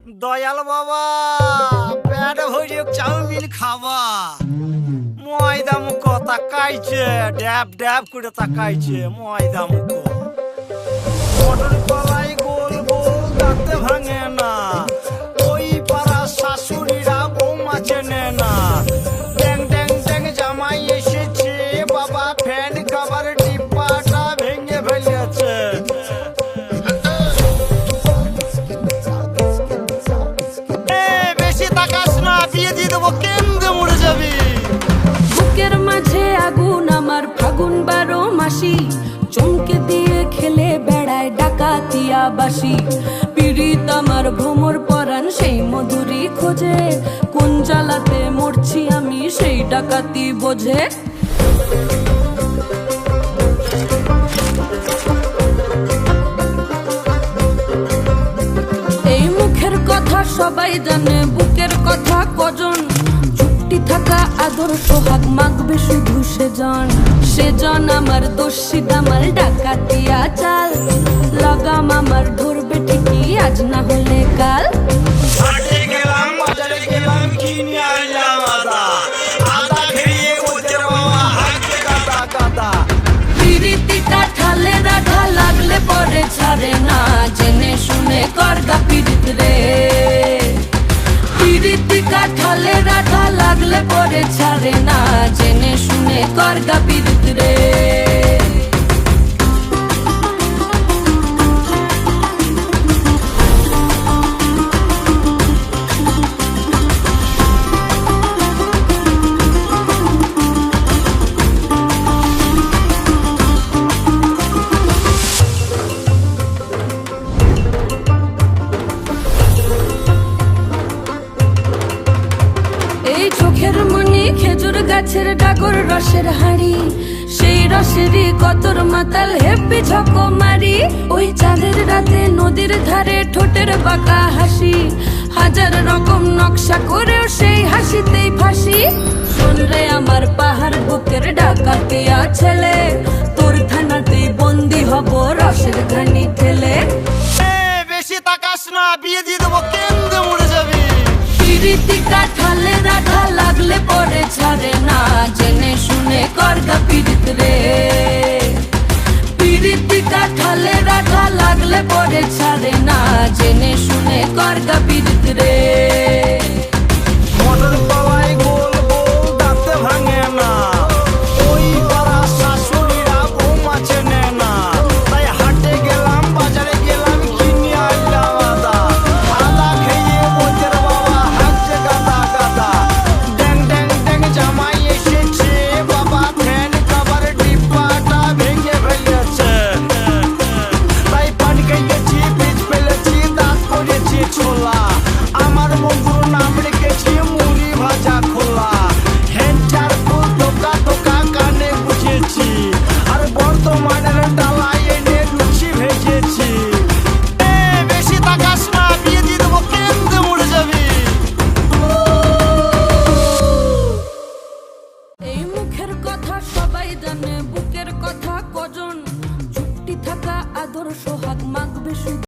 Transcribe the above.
দয়াল বাবা পেট ভরে চাউমিন খাওয়া ময়দা মুখ তাকাইছে ড্যাব ড্যাব করে তাকাইছে ময়দা মুখ মটর কলাই গোল গোল দাঁতে ভাঙে না ওই পাড়া শাশুড়িরা বৌমা চেনে না ড্যাং ড্যাং ড্যাং জামাই এসেছে বাবা ফ্যান খাবার ডিব্বাটা ভেঙে ফেলেছে বেশি তাকাস না বিয়ে দিয়ে দেবো কেন্দ্রে মরে যাবি বুকের মাঝে আগুন আমার ফাগুন 12 মাসি চমকে দিয়ে খেলে বেড়ায় ডাকাতিয়া বাসি পীড়িত আমার ভ্রমর পরাণ সেই মধুরী খোঁজে কোন জ্বালাতে মরছি আমি সেই ডাকাতি বোঝে এই মুখের কথা সবাই জানে বুকের কথা কজন চুপটি থাকা আদর সোহাগ মাগবে শুধু সেজন আমার দোষী দামাল ডাকাতিয়া চাল লাগাম আমার ধরবে ঠিকই আজ না হলে কাল হাটে গেলাম বাজারে গেলাম কিনে আনলাম আদা আদা খেয়ে গোজের বাবা হাঁটতে কাদা কাদা পিরিতিটা ঠালে রাখা লাগলে পরে ছাড়ে না জেনে শুনে করগা পিরিত রে পিরিতি কাঠালে রাখা লাগলে পরে ছাড়ে না জেনে শুনে করগা পিরিত রে চোখের মনি খেজুর গাছের ডাগর রসের হাড়ি সেই রসেরই কতর মাতাল হেপি ঝকো মারি ওই চাঁদের রাতে নদীর ধারে ঠোঁটের বাঁকা হাসি হাজার রকম নকশা করেও সেই হাসিতেই ফাঁসি শুনলে আমার পাহাড় বুকের ডাকাতিয়া ছেলে তোর থানাতেই বন্দি হব রসের ঘানি ঠেলে বেশি তাকাস না বিয়ে দিয়ে দেবো কেন্দ্রে মরে যাবি পিরিতি কাঠালে রাখা লাগলে পরে ছাড়ে না জেনে শুনে করগা পিরিত রে পিরিতি কাঠালে রাখা লাগলে পরে ছাড়ে না জেনে শুনে করগা পিরিত রে